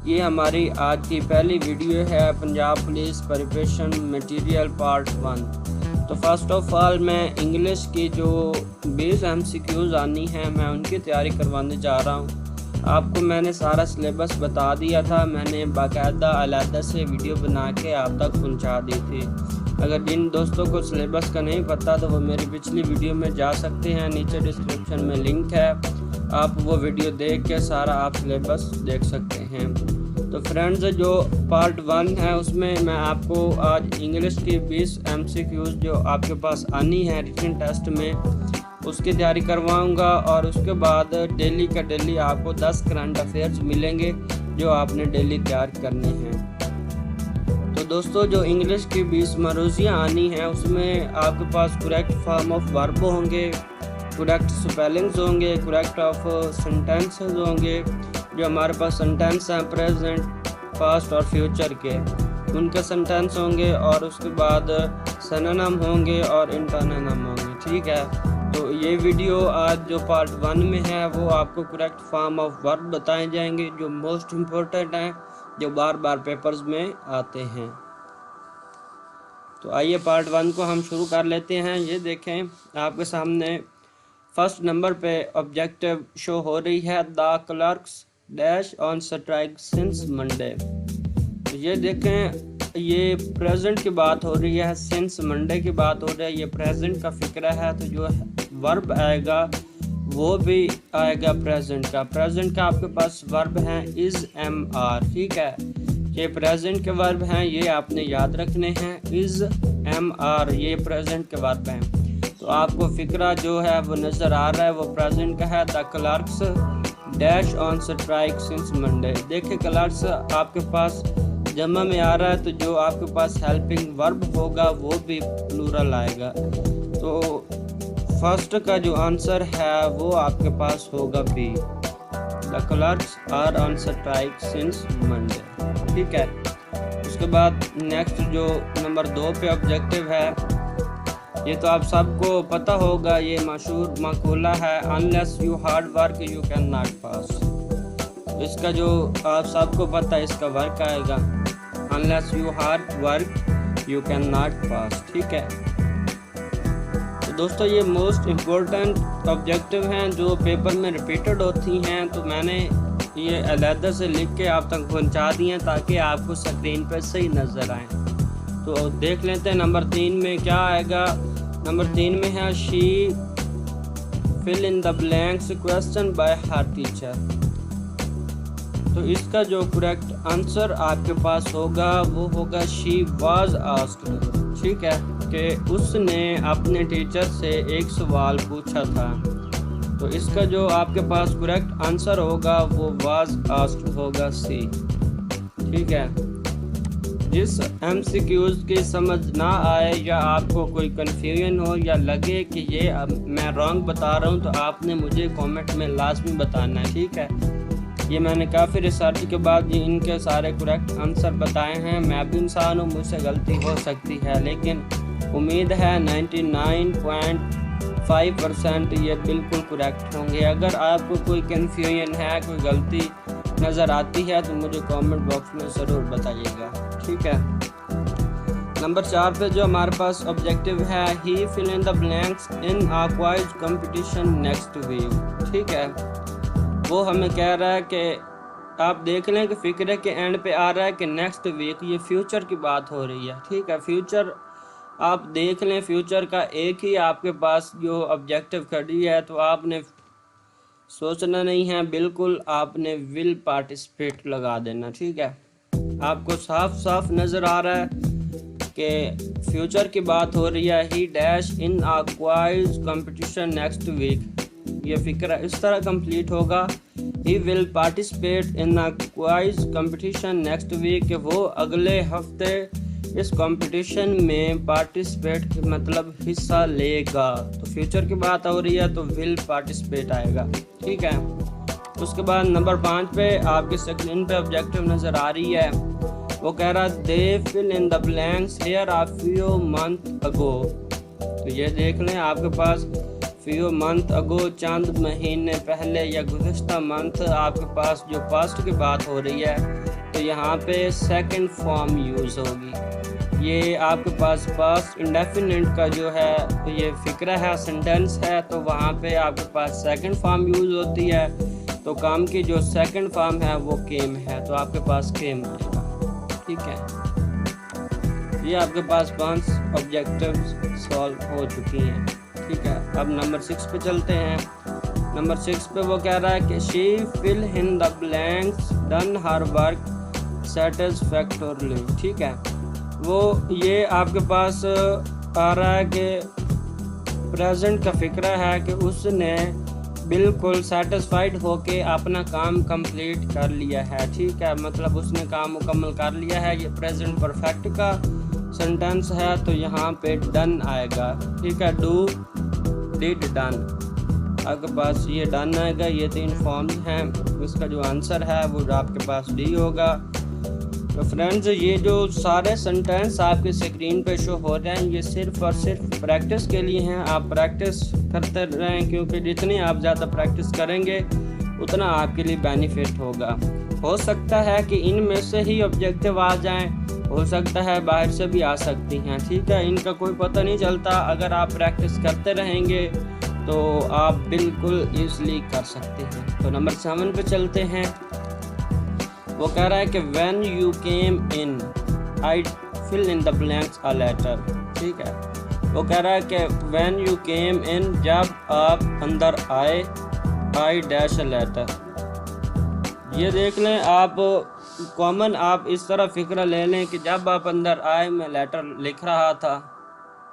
ये हमारी आज की पहली वीडियो है Punjab police preparation material part 1। तो फर्स्ट ऑफ ऑल मैं इंग्लिश की जो 20 MCQs आनी हैं मैं उनकी तैयारी करवाने जा रहा हूँ। आपको मैंने सारा सिलेबस बता दिया था, मैंने बाकायदा अलहदा से वीडियो बना के आप तक पहुँचा दी थी। अगर जिन दोस्तों को सिलेबस का नहीं पता तो वो मेरी पिछली वीडियो में जा सकते हैं, नीचे डिस्क्रिप्शन में लिंक है, आप वो वीडियो देख के सारा आप सिलेबस देख सकते हैं। तो फ्रेंड्स, जो पार्ट 1 है उसमें मैं आपको आज इंग्लिश की 20 MCQs जो आपके पास आनी है रिटन टेस्ट में उसकी तैयारी करवाऊंगा, और उसके बाद डेली का डेली आपको 10 करंट अफेयर्स मिलेंगे जो आपने डेली तैयार करने हैं। तो दोस्तों, जो इंग्लिश की 20 मरूजियाँ आनी हैं उसमें आपके पास करेक्ट फॉर्म ऑफ वर्ब होंगे, करेक्ट स्पेलिंग्स होंगे, करेक्ट ऑफ सेंटेंसेस होंगे। जो हमारे पास सेंटेंस हैं प्रेजेंट, पास्ट और फ्यूचर के, उनके सेंटेंस होंगे, और उसके बाद सिनोनिम होंगे और एंटोनिम होंगे। ठीक है, तो ये वीडियो आज जो पार्ट 1 में है वो आपको करेक्ट फॉर्म ऑफ वर्ब बताए जाएंगे जो मोस्ट इम्पोर्टेंट हैं, जो बार बार पेपर्स में आते हैं। तो आइए पार्ट 1 को हम शुरू कर लेते हैं। ये देखें आपके सामने फर्स्ट नंबर पे ऑब्जेक्टिव शो हो रही है, the clerks dash on strike since Monday. तो ये देखें, ये प्रेजेंट की बात हो रही है, सिंस मंडे की बात हो रही है, ये प्रेजेंट का फिक्र है। तो जो वर्ब आएगा वो भी आएगा प्रेजेंट का। प्रेजेंट का आपके पास वर्ब हैं इज एम आर। ठीक है, ये प्रेजेंट के वर्ब हैं, ये आपने याद रखने हैं। इज एम आर ये प्रेजेंट के वर्ब हैं। तो आपको फिक्रा जो है वो नज़र आ रहा है, वो प्रेजेंट का है। The clerks dash on strike since Monday. देखिए क्लर्क्स आपके पास जमा में आ रहा है, तो जो आपके पास हेल्पिंग वर्ब होगा वो भी प्लूरल आएगा। तो फर्स्ट का जो आंसर है वो आपके पास होगा B, the clerks are on strike since Monday. ठीक है, उसके बाद नेक्स्ट जो नंबर 2 पे ऑब्जेक्टिव है, ये तो आप सबको पता होगा, ये मशहूर मकूला है, unless you hard work you can not pass. इसका जो आप सबको पता है इसका वर्क आएगा, unless you hard work you can not pass. ठीक है, तो दोस्तों ये मोस्ट इम्पोर्टेंट ऑब्जेक्टिव हैं जो पेपर में रिपीटेड होती हैं, तो मैंने ये अलहदा से लिख के आप तक पहुंचा दिए हैं ताकि आपको स्क्रीन पर सही नज़र आए। तो देख लेते हैं नंबर 3 में क्या आएगा। नंबर 3 में है she fill in the blanks question by her teacher. तो इसका जो करेक्ट आंसर आपके पास होगा वो होगा शी वाज आस्क्ड। ठीक है, कि उसने अपने टीचर से एक सवाल पूछा था। तो इसका जो आपके पास करेक्ट आंसर होगा वो वाज आस्क्ड होगा सी। ठीक है, जिस MCQs की समझ ना आए या आपको कोई कन्फ्यूजन हो या लगे कि ये मैं रॉन्ग बता रहा हूँ तो आपने मुझे कमेंट में लाजमी बताना है। ठीक है, ये मैंने काफ़ी रिसर्च के बाद ये इनके सारे करेक्ट आंसर बताए हैं। मैं भी इंसान हूँ, मुझसे गलती हो सकती है, लेकिन उम्मीद है 99.5% ये बिल्कुल करेक्ट होंगे। अगर आपको कोई कन्फ्यूजन है, कोई गलती नज़र आती है तो मुझे कमेंट बॉक्स में ज़रूर बताइएगा। ठीक है, नंबर 4 पे जो हमारे पास ऑब्जेक्टिव है, he fill in the blanks in a quiz competition next week. ठीक है, वो हमें कह रहा है कि आप देख लें कि फिक्रे के एंड पे आ रहा है कि नेक्स्ट वीक, ये फ्यूचर की बात हो रही है। ठीक है, फ्यूचर आप देख लें, फ्यूचर का एक ही आपके पास जो ऑब्जेक्टिव खड़ी है, तो आपने सोचना नहीं है, बिल्कुल आपने विल पार्टिसिपेट लगा देना। ठीक है, आपको साफ साफ नज़र आ रहा है कि फ्यूचर की बात हो रही है। He dash in a quiz competition next week, ये फिक्र इस तरह कंप्लीट होगा, he will participate in a quiz competition next week, कि वो अगले हफ्ते इस कंपटीशन में पार्टिसिपेट मतलब हिस्सा लेगा। तो फ्यूचर की बात हो रही है तो विल पार्टिसिपेट आएगा। ठीक है, उसके बाद नंबर 5 पे आपके स्क्रीन पे ऑब्जेक्टिव नज़र आ रही है, वो कह रहा है they fill in the blanks here a few month ago. तो ये देख लें आपके पास फ्यू मंथ अगो चंद महीने पहले या गुज़िश्ता मंथ, आपके पास जो पास्ट की बात हो रही है तो यहाँ पे सेकंड फॉर्म यूज़ होगी। ये आपके पास पास्ट इंडेफिनिट का जो है ये फ़िक्रा है, सेंटेंस है, तो वहाँ पे आपके पास सेकंड फॉर्म यूज़ होती है। तो काम की जो सेकंड फॉर्म है वो केम है, तो आपके पास केम आएगा। ठीक है, ये आपके पास 5 ऑब्जेक्टिव्स सॉल्व हो चुकी हैं। ठीक है, अब नंबर 6 पे चलते हैं। नंबर 6 पे वो कह रहा है कि she fill in the blanks done her work satisfactorily. ठीक है, वो ये आपके पास आ रहा है कि प्रेजेंट का फिक्रा है कि उसने बिल्कुल सेटिस्फाइड होके अपना काम कंप्लीट कर लिया है। ठीक है, मतलब उसने काम मुकम्मल कर लिया है। ये प्रेजेंट परफेक्ट का सेंटेंस है, तो यहाँ पे डन आएगा। ठीक है, डू डिड डन, आपके पास ये डन आएगा। ये 3 फॉर्म्स हैं, इसका जो आंसर है वो आपके पास डी होगा। तो फ्रेंड्स, ये जो सारे सेंटेंस आपके स्क्रीन पे शो हो रहे हैं ये सिर्फ और सिर्फ प्रैक्टिस के लिए हैं। आप प्रैक्टिस करते रहें, क्योंकि जितनी आप ज़्यादा प्रैक्टिस करेंगे उतना आपके लिए बेनिफिट होगा। हो सकता है कि इनमें से ही ऑब्जेक्टिव आ जाएं, हो सकता है बाहर से भी आ सकती हैं। ठीक है, इनका कोई पता नहीं चलता। अगर आप प्रैक्टिस करते रहेंगे तो आप बिल्कुल ईज़िली कर सकते हैं। तो नंबर 7 पे चलते हैं। वो कह रहा है कि when you came in I fill in the blanks a letter। ठीक है, वो कह रहा है कि when you came in, जब आप अंदर आए, I dash a letter। ये देख लें आप, कॉमन आप इस तरह फिक्रा ले लें कि जब आप अंदर आए मैं लेटर लिख रहा था।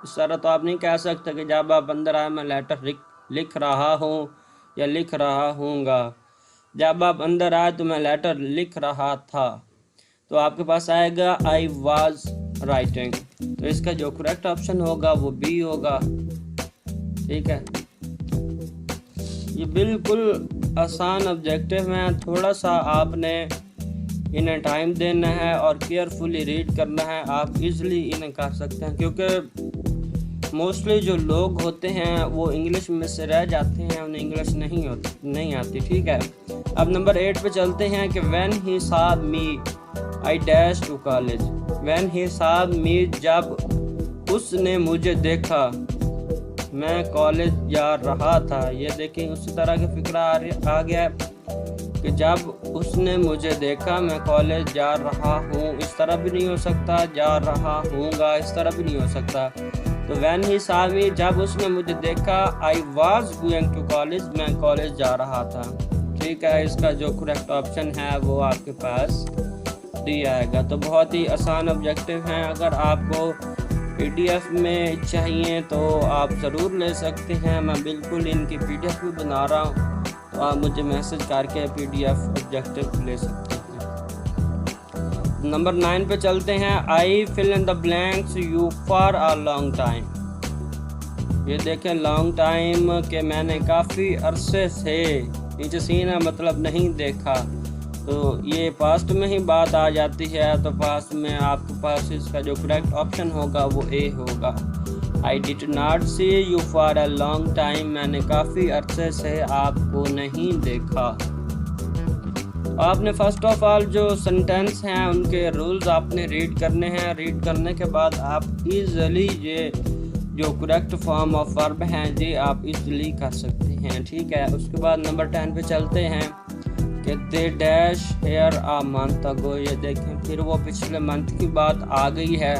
इस तरह तो आप नहीं कह सकते कि जब आप अंदर आए मैं लेटर लिख रहा हूँ या लिख रहा हूँगा। जब आप अंदर आए तो मैं लेटर लिख रहा था, तो आपके पास आएगा आई वॉज राइटिंग। तो इसका जो करेक्ट ऑप्शन होगा वो बी होगा। ठीक है, ये बिल्कुल आसान ऑब्जेक्टिव हैं। थोड़ा सा आपने इन्हें टाइम देना है और केयरफुली रीड करना है। आप इजीली इन्हें कर सकते हैं, क्योंकि मोस्टली जो लोग होते हैं वो इंग्लिश में से रह जाते हैं, उन्हें इंग्लिश नहीं आती। ठीक है, अब नंबर 8 पे चलते हैं कि when he saw me I dash to college। when he saw me, जब उसने मुझे देखा मैं कॉलेज जा रहा था। ये देखें, उसी तरह का फिक्रा आ गया है कि जब उसने मुझे देखा मैं कॉलेज जा रहा हूँ। इस तरह भी नहीं हो सकता, जा रहा हूँगा, इस तरह भी नहीं हो सकता। तो when he saw me, जब उसने मुझे देखा, I was going to college, मैं कॉलेज जा रहा था। ठीक है, इसका जो करेक्ट ऑप्शन है वो आपके पास डी आएगा। तो बहुत ही आसान ऑब्जेक्टिव हैं। अगर आपको PDF में चाहिए तो आप ज़रूर ले सकते हैं। मैं बिल्कुल इनकी PDF भी बना रहा हूँ, तो आप मुझे मैसेज करके PDF ऑब्जेक्टिव ले सकते हैं। नंबर 9 पे चलते हैं। I fill in the blanks you for a long time. ये देखें, लॉन्ग टाइम के मैंने काफ़ी अरसे से, नीचे सीन है मतलब नहीं देखा, तो ये पास्ट में ही बात आ जाती है। तो पास्ट में आपके पास इसका जो करेक्ट ऑप्शन होगा वो ए होगा। I did not see you for a long time, मैंने काफ़ी अरसे से आपको नहीं देखा। आपने फर्स्ट ऑफ ऑल जो सेंटेंस हैं उनके रूल्स आपने रीड करने हैं। रीड करने के बाद आप इजीली ये जो करेक्ट फॉर्म ऑफ वर्ब हैं ये आप इजीली कर सकते हैं। ठीक है, उसके बाद नंबर 10 पे चलते हैं कि they dash here a month ago. ये देखें, फिर वो पिछले मंथ की बात आ गई है,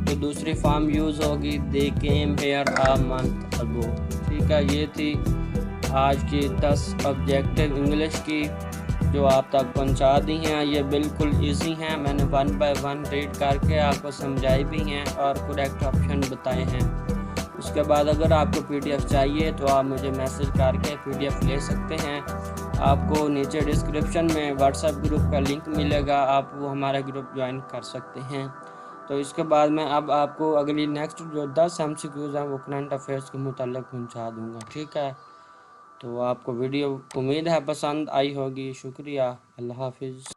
तो दूसरी फॉर्म यूज़ होगी दे केम हेयर अ मंथ अगो। ठीक है, ये थी आज की 10 ऑब्जेक्टिव इंग्लिश की जो आप तक पहुंचा दी हैं। ये बिल्कुल इजी हैं, मैंने 1 बाय 1 रीड करके आपको समझाई भी हैं और करेक्ट ऑप्शन बताए हैं। उसके बाद अगर आपको PDF चाहिए तो आप मुझे मैसेज करके PDF ले सकते हैं। आपको नीचे डिस्क्रिप्शन में व्हाट्सएप ग्रुप का लिंक मिलेगा, आप वो हमारा ग्रुप ज्वाइन कर सकते हैं। तो इसके बाद मैं अब आपको अगली नेक्स्ट जो 10 MCQs हैं वो करंट अफेयर्स के मुताल्लिक़ पहुँचा दूँगा। ठीक है, तो आपको वीडियो उम्मीद है पसंद आई होगी। शुक्रिया, अल्लाह हाफिज़।